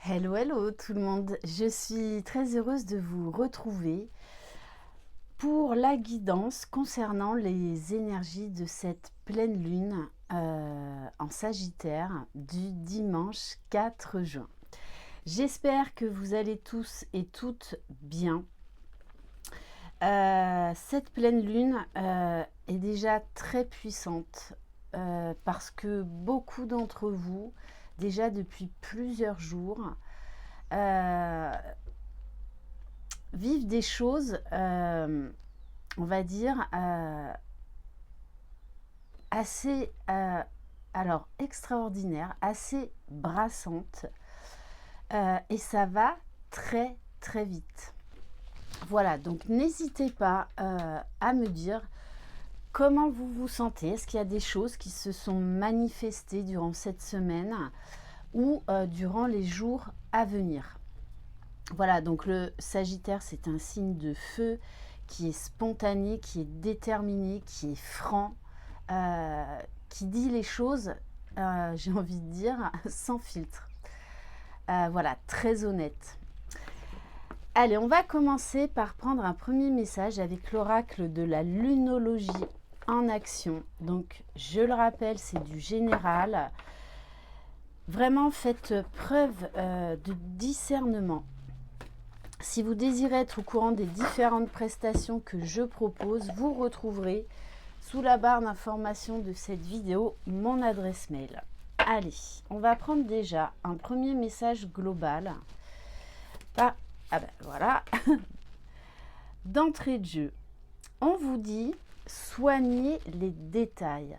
Hello, hello tout le monde. Je suis très heureuse de vous retrouver pour la guidance concernant les énergies de cette pleine lune en Sagittaire du dimanche 4 juin. J'espère que vous allez tous et toutes bien. Cette pleine lune est déjà très puissante parce que beaucoup d'entre vous, déjà depuis plusieurs jours, vivent des choses, on va dire, assez alors extraordinaires, assez brassantes, et ça va très très vite. Voilà, donc n'hésitez pas à me dire comment vous vous sentez. Est-ce qu'il y a des choses qui se sont manifestées durant cette semaine ou durant les jours à venir? Voilà, donc le Sagittaire, c'est un signe de feu qui est spontané, qui est déterminé, qui est franc, qui dit les choses, j'ai envie de dire, sans filtre. Voilà, très honnête. Allez, on va commencer par prendre un premier message avec l'oracle de la lunologie en action. Donc, je le rappelle, c'est du général. Vraiment, faites preuve de discernement. Si vous désirez être au courant des différentes prestations que je propose, vous retrouverez sous la barre d'information de cette vidéo mon adresse mail. Allez, on va prendre déjà un premier message global. Voilà. D'entrée de jeu, on vous dit soignez les détails.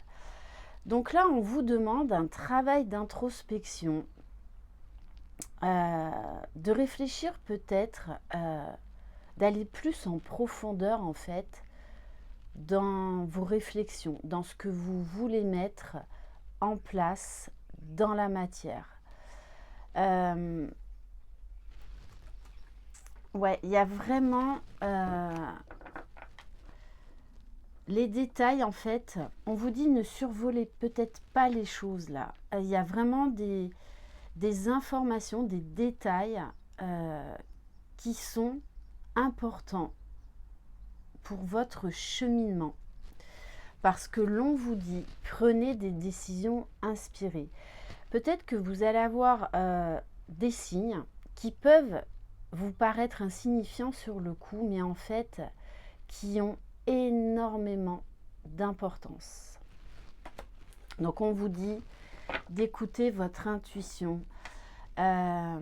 Donc là, on vous demande un travail d'introspection, de réfléchir peut-être, d'aller plus en profondeur en fait dans vos réflexions, dans ce que vous voulez mettre en place dans la matière. Ouais, il y a vraiment les détails en fait. On vous dit ne survolez peut-être pas les choses là. Il y a vraiment des informations, des détails qui sont importants pour votre cheminement. Parce que l'on vous dit, prenez des décisions inspirées. Peut-être que vous allez avoir des signes qui peuvent vous paraître insignifiants sur le coup, mais en fait, qui ont énormément d'importance. Donc on vous dit d'écouter votre intuition, de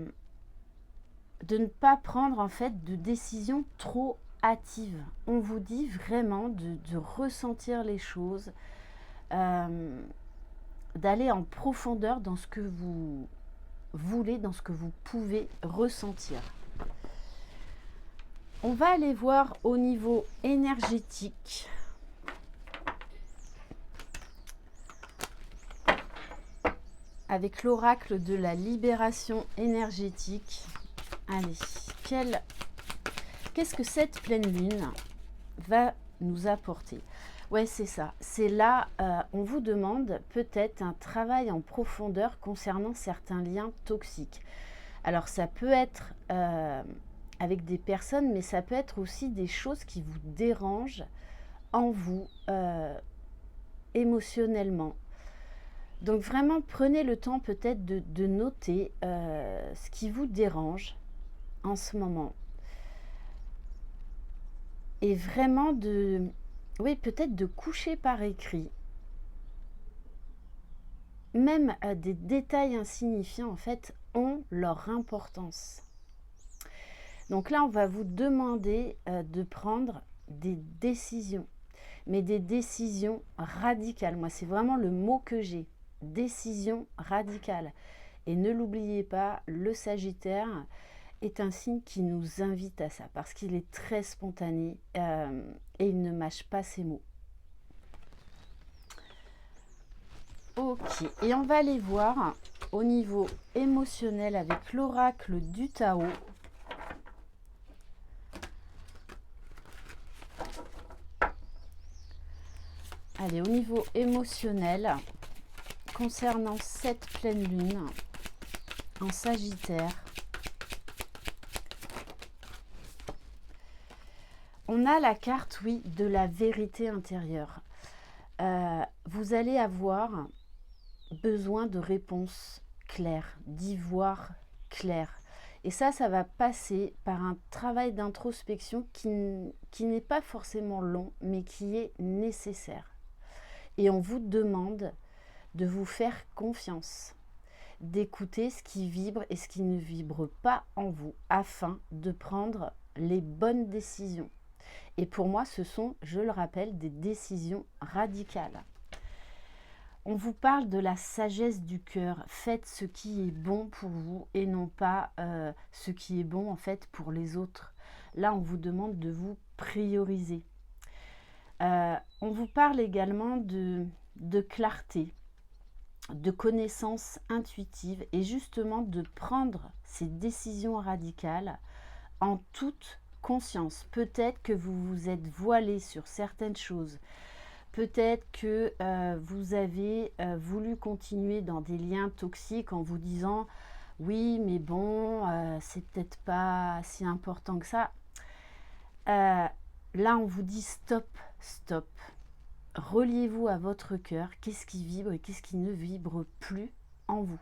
ne pas prendre en fait de décisions trop hâtives. On vous dit vraiment de ressentir les choses, d'aller en profondeur dans ce que vous voulez, dans ce que vous pouvez ressentir. On va aller voir au niveau énergétique. Avec l'oracle de la libération énergétique. Allez, qu'est-ce que cette pleine lune va nous apporter? Ouais, c'est ça. C'est là, on vous demande peut-être un travail en profondeur concernant certains liens toxiques. Alors, ça peut être avec des personnes, mais ça peut être aussi des choses qui vous dérangent en vous émotionnellement. Donc vraiment, prenez le temps peut-être de noter ce qui vous dérange en ce moment. Et vraiment oui, peut-être de coucher par écrit. Même des détails insignifiants, en fait, ont leur importance. Donc là, on va vous demander de prendre des décisions. Mais des décisions radicales. Moi, c'est vraiment le mot que j'ai. Décision radicale. Et ne l'oubliez pas, le Sagittaire est un signe qui nous invite à ça, parce qu'il est très spontané et il ne mâche pas ses mots. Ok, et on va aller voir au niveau émotionnel avec l'oracle du Tao. Allez, au niveau émotionnel, concernant cette pleine lune en Sagittaire, On a la carte, oui, de la vérité intérieure. Vous allez avoir besoin de réponses claires, d'y voir clair. Et ça va passer par un travail d'introspection qui n'est pas forcément long, mais qui est nécessaire. Et on vous demande de vous faire confiance, d'écouter ce qui vibre et ce qui ne vibre pas en vous, afin de prendre les bonnes décisions. Et pour moi, ce sont, je le rappelle, des décisions radicales. On vous parle de la sagesse du cœur. Faites ce qui est bon pour vous et non pas ce qui est bon en fait pour les autres. Là, on vous demande de vous prioriser. On vous parle également de clarté, de connaissance intuitive et justement de prendre ces décisions radicales en toute conscience. Peut-être que vous vous êtes voilé sur certaines choses. Peut-être que vous avez voulu continuer dans des liens toxiques en vous disant « Oui, mais bon, c'est peut-être pas si important que ça. » Là, on vous dit « Stop, stop. » Reliez-vous à votre cœur. Qu'est-ce qui vibre et qu'est-ce qui ne vibre plus en vous?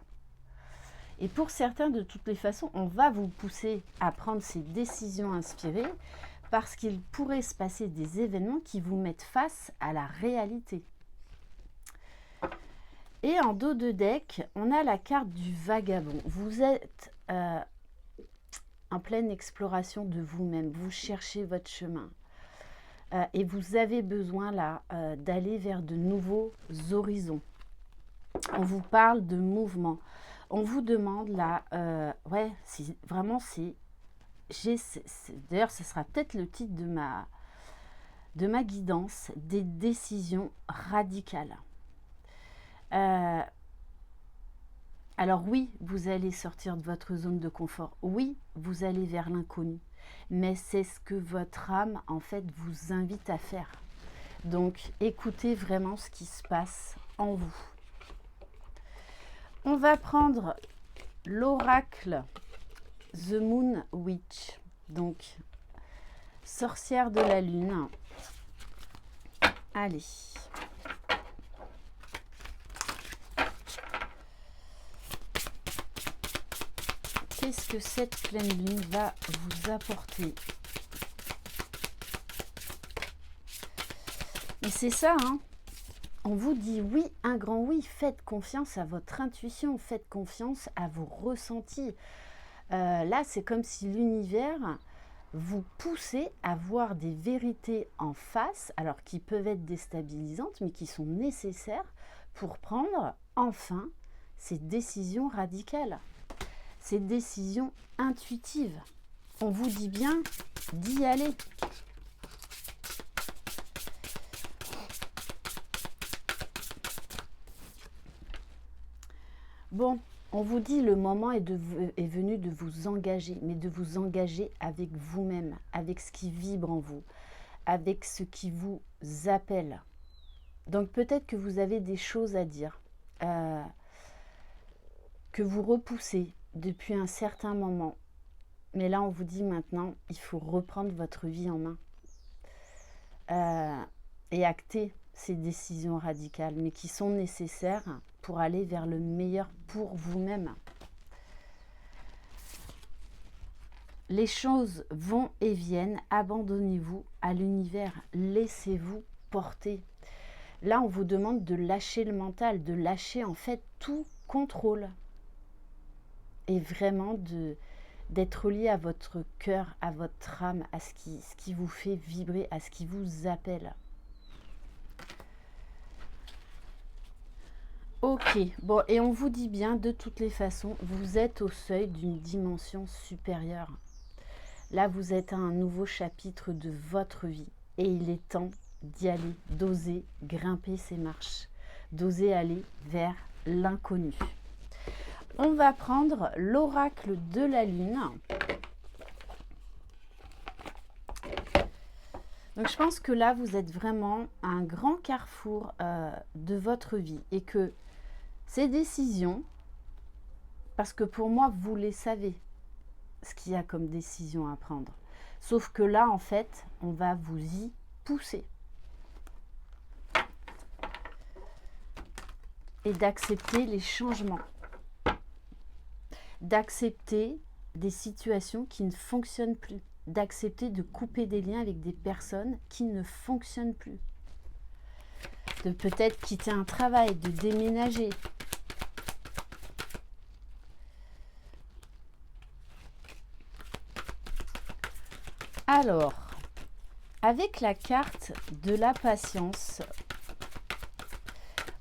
Et pour certains, de toutes les façons, on va vous pousser à prendre ces décisions inspirées parce qu'il pourrait se passer des événements qui vous mettent face à la réalité. Et en dos de deck, on a la carte du vagabond. Vous êtes en pleine exploration de vous-même. Vous cherchez votre chemin. Et vous avez besoin là d'aller vers de nouveaux horizons. On vous parle de mouvement. On vous demande là, vraiment c'est... D'ailleurs, ce sera peut-être le titre de ma guidance, des décisions radicales. Alors oui, vous allez sortir de votre zone de confort. Oui, vous allez vers l'inconnu. Mais c'est ce que votre âme, en fait, vous invite à faire. Donc, écoutez vraiment ce qui se passe en vous. On va prendre l'oracle The Moon Witch, donc sorcière de la lune. Allez. Qu'est-ce que cette pleine lune va vous apporter? Et c'est ça, hein. On vous dit oui, un grand oui. Faites confiance à votre intuition, faites confiance à vos ressentis. Là, c'est comme si l'univers vous poussait à voir des vérités en face, alors qui peuvent être déstabilisantes, mais qui sont nécessaires pour prendre enfin ces décisions radicales, ces décisions intuitives. On vous dit bien d'y aller. Bon, on vous dit le moment est venu de vous engager, mais de vous engager avec vous-même, avec ce qui vibre en vous, avec ce qui vous appelle. Donc peut-être que vous avez des choses à dire, que vous repoussez depuis un certain moment. Mais là, on vous dit maintenant, il faut reprendre votre vie en main et acter ces décisions radicales, mais qui sont nécessaires pour aller vers le meilleur pour vous-même. Les choses vont et viennent, abandonnez-vous à l'univers, laissez-vous porter. Là, on vous demande de lâcher le mental, de lâcher en fait tout contrôle. Et vraiment d'être lié à votre cœur, à votre âme, à ce qui vous fait vibrer, à ce qui vous appelle. Ok, bon, et on vous dit bien, de toutes les façons, vous êtes au seuil d'une dimension supérieure. Là, vous êtes à un nouveau chapitre de votre vie. Et il est temps d'y aller, d'oser grimper ces marches, d'oser aller vers l'inconnu. On va prendre l'oracle de la lune. Donc je pense que là, vous êtes vraiment à un grand carrefour de votre vie et que ces décisions, parce que pour moi, vous les savez, ce qu'il y a comme décision à prendre. Sauf que là, en fait, on va vous y pousser. Et d'accepter les changements. D'accepter des situations qui ne fonctionnent plus. D'accepter de couper des liens avec des personnes qui ne fonctionnent plus. De peut-être quitter un travail, de déménager. Alors, avec la carte de la patience,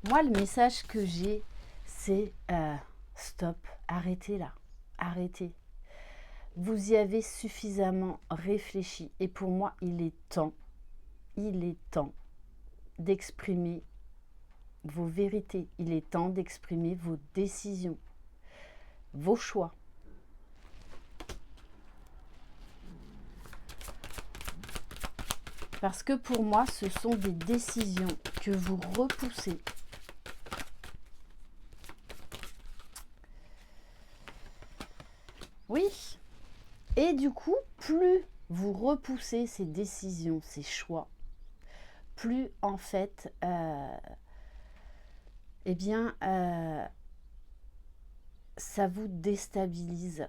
moi, le message que j'ai, c'est stop, arrêtez là, arrêtez. Vous y avez suffisamment réfléchi. Et pour moi, il est temps d'exprimer vos vérités. Il est temps d'exprimer vos décisions, vos choix. Parce que pour moi, ce sont des décisions que vous repoussez. Oui. Et du coup, plus vous repoussez ces décisions, ces choix, plus en fait, ça vous déstabilise.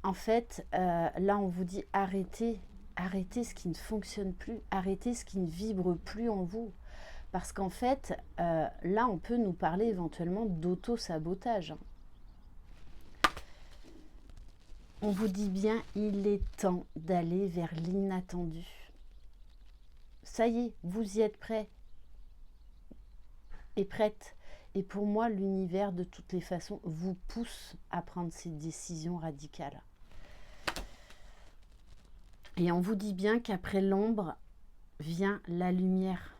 En fait, là, on vous dit arrêtez ce qui ne fonctionne plus, arrêtez ce qui ne vibre plus en vous. Parce qu'en fait, là, on peut nous parler éventuellement d'auto-sabotage. On vous dit bien, il est temps d'aller vers l'inattendu. Ça y est, vous y êtes prêts et prête. Et pour moi, l'univers, de toutes les façons, vous pousse à prendre ces décisions radicales. Et on vous dit bien qu'après l'ombre vient la lumière.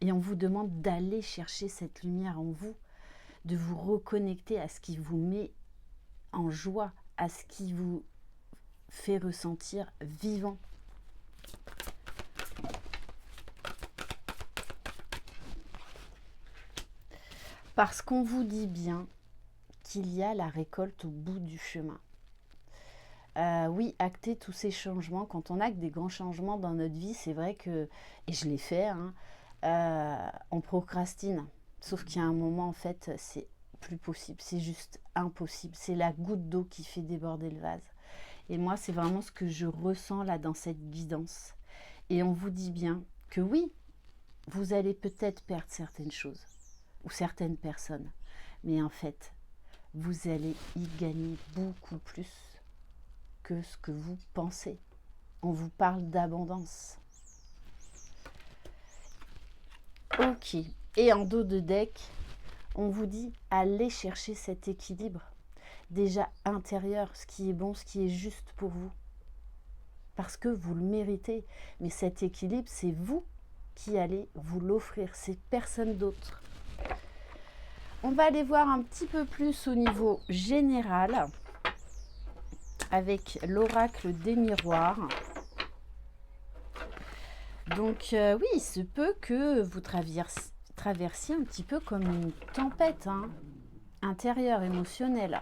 Et on vous demande d'aller chercher cette lumière en vous, de vous reconnecter à ce qui vous met en joie, à ce qui vous fait ressentir vivant. Parce qu'on vous dit bien qu'il y a la récolte au bout du chemin. Oui, acter tous ces changements, quand on acte des grands changements dans notre vie, c'est vrai que, et je l'ai fait, on procrastine. Sauf qu'il y a un moment, en fait, c'est plus possible, c'est juste impossible. C'est la goutte d'eau qui fait déborder le vase. Et moi, c'est vraiment ce que je ressens là dans cette guidance. Et on vous dit bien que oui, vous allez peut-être perdre certaines choses ou certaines personnes. Mais en fait, vous allez y gagner beaucoup plus que ce que vous pensez. On vous parle d'abondance. Ok. Et en dos de deck, on vous dit allez chercher cet équilibre. Déjà intérieur, ce qui est bon, ce qui est juste pour vous. Parce que vous le méritez. Mais cet équilibre, c'est vous qui allez vous l'offrir. C'est personne d'autre. On va aller voir un petit peu plus au niveau général avec l'oracle des miroirs. Donc oui, il se peut que vous traversiez un petit peu comme une tempête intérieure, émotionnelle.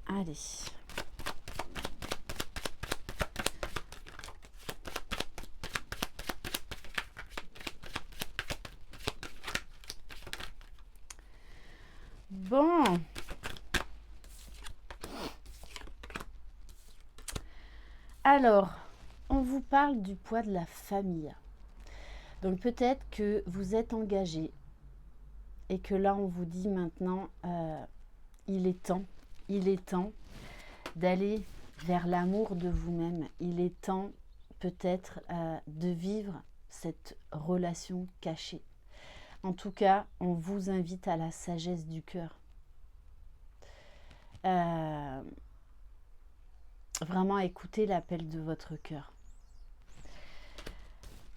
Allez. Bon. Alors, on vous parle du poids de la famille. Donc peut-être que vous êtes engagé et que là on vous dit maintenant, il est temps d'aller vers l'amour de vous-même. Il est temps peut-être de vivre cette relation cachée. En tout cas, on vous invite à la sagesse du cœur. Vraiment écoutez l'appel de votre cœur.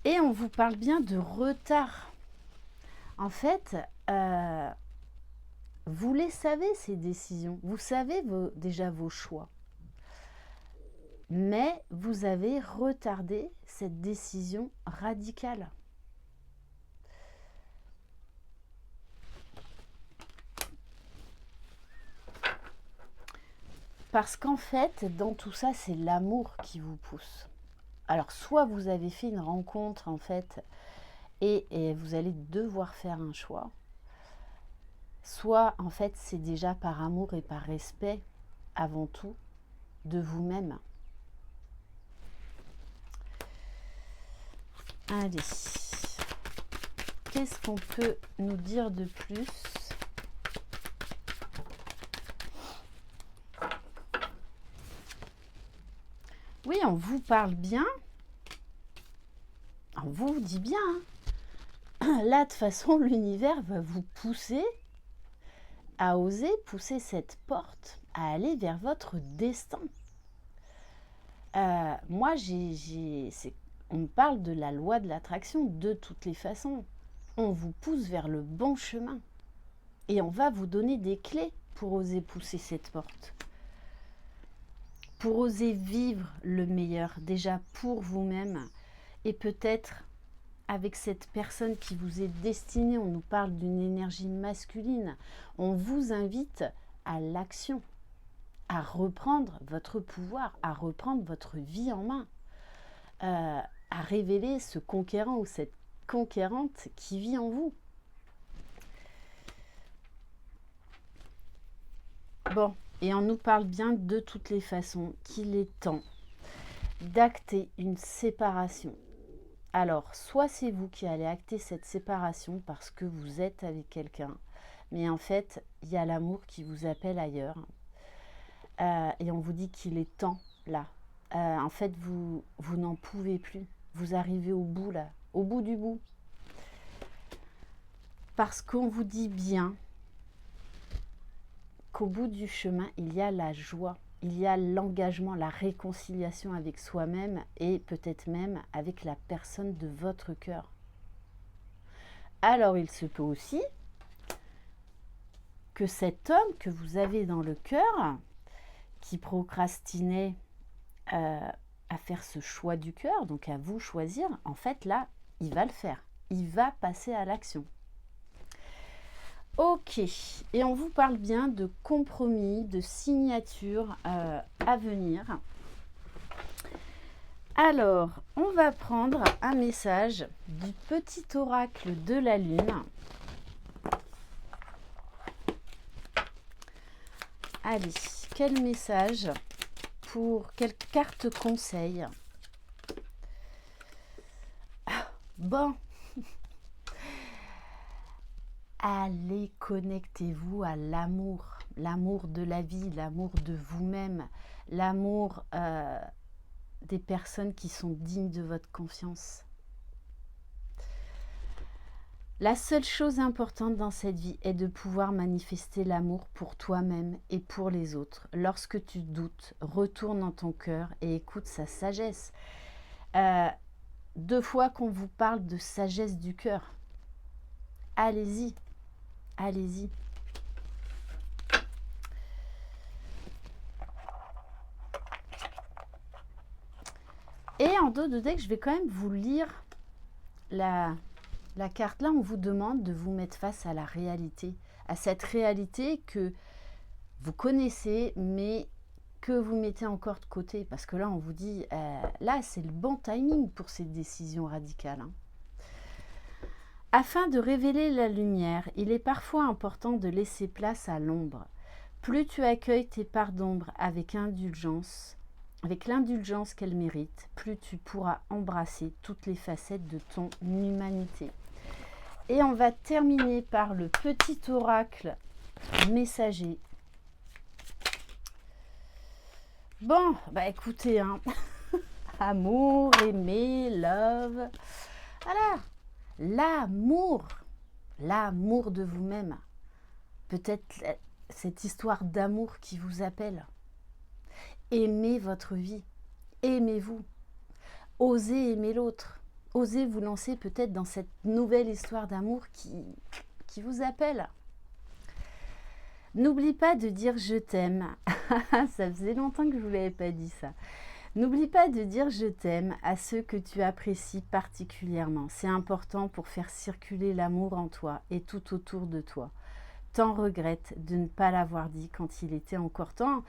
Et on vous parle bien de retard. En fait, vous les savez, ces décisions. Vous savez déjà vos choix. Mais vous avez retardé cette décision radicale. Parce qu'en fait, dans tout ça, c'est l'amour qui vous pousse. Alors, soit vous avez fait une rencontre, en fait, et vous allez devoir faire un choix, soit, en fait, c'est déjà par amour et par respect, avant tout, de vous-même. Allez, qu'est-ce qu'on peut nous dire de plus? Oui, on vous parle bien, on vous dit bien. Là, de toute façon, l'univers va vous pousser à oser pousser cette porte, à aller vers votre destin. Moi, on me parle de la loi de l'attraction de toutes les façons. On vous pousse vers le bon chemin. Et on va vous donner des clés pour oser pousser cette porte. Pour oser vivre le meilleur, déjà pour vous-même. Et peut-être avec cette personne qui vous est destinée, on nous parle d'une énergie masculine. On vous invite à l'action, à reprendre votre pouvoir, à reprendre votre vie en main, à révéler ce conquérant ou cette conquérante qui vit en vous. Bon, et on nous parle bien de toutes les façons qu'il est temps d'acter une séparation. Alors, soit c'est vous qui allez acter cette séparation parce que vous êtes avec quelqu'un, mais en fait, il y a l'amour qui vous appelle ailleurs. Et on vous dit qu'il est temps, là. En fait, vous n'en pouvez plus. Vous arrivez au bout, là, au bout du bout. Parce qu'on vous dit bien qu'au bout du chemin, il y a la joie, il y a l'engagement, la réconciliation avec soi-même et peut-être même avec la personne de votre cœur. Alors, il se peut aussi que cet homme que vous avez dans le cœur, qui procrastinait à faire ce choix du cœur, donc à vous choisir, en fait, là, il va le faire. Il va passer à l'action. Ok, et on vous parle bien de compromis, de signature à venir. Alors, on va prendre un message du petit oracle de la Lune. Allez, quel message pour quelle carte conseil? Bon. Allez, connectez-vous à l'amour, l'amour de la vie, l'amour de vous-même, l'amour des personnes qui sont dignes de votre confiance. La seule chose importante dans cette vie est de pouvoir manifester l'amour pour toi-même et pour les autres. Lorsque tu doutes, retourne dans ton cœur et écoute sa sagesse. 2 fois qu'on vous parle de sagesse du cœur. Allez-y. Allez-y. Et en dos de deck, je vais quand même vous lire la carte. Là, on vous demande de vous mettre face à la réalité, à cette réalité que vous connaissez, mais que vous mettez encore de côté. Parce que là, on vous dit, là, c'est le bon timing pour cette décision radicale. Hein. Afin de révéler la lumière, il est parfois important de laisser place à l'ombre. Plus tu accueilles tes parts d'ombre avec indulgence, avec l'indulgence qu'elles méritent, plus tu pourras embrasser toutes les facettes de ton humanité. Et on va terminer par le petit oracle messager. Bon, bah écoutez, hein. Amour, aimer, love. Voilà. L'amour de vous-même. Peut-être cette histoire d'amour qui vous appelle. Aimez votre vie, aimez-vous, osez aimer l'autre, osez vous lancer peut-être dans cette nouvelle histoire d'amour qui vous appelle. N'oublie pas de dire je t'aime, ça faisait longtemps que je ne vous l'avais pas dit ça. N'oublie pas de dire je t'aime à ceux que tu apprécies particulièrement. C'est important pour faire circuler l'amour en toi et tout autour de toi. t'en regrettes de ne pas l'avoir dit quand il était encore temps.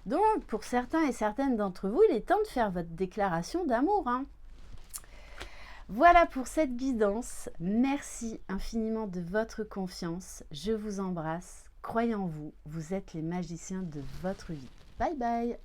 Donc, pour certains et certaines d'entre vous, il est temps de faire votre déclaration d'amour, hein. Voilà pour cette guidance. Merci infiniment de votre confiance. Je vous embrasse. Croyez en vous, vous êtes les magiciens de votre vie. Bye bye.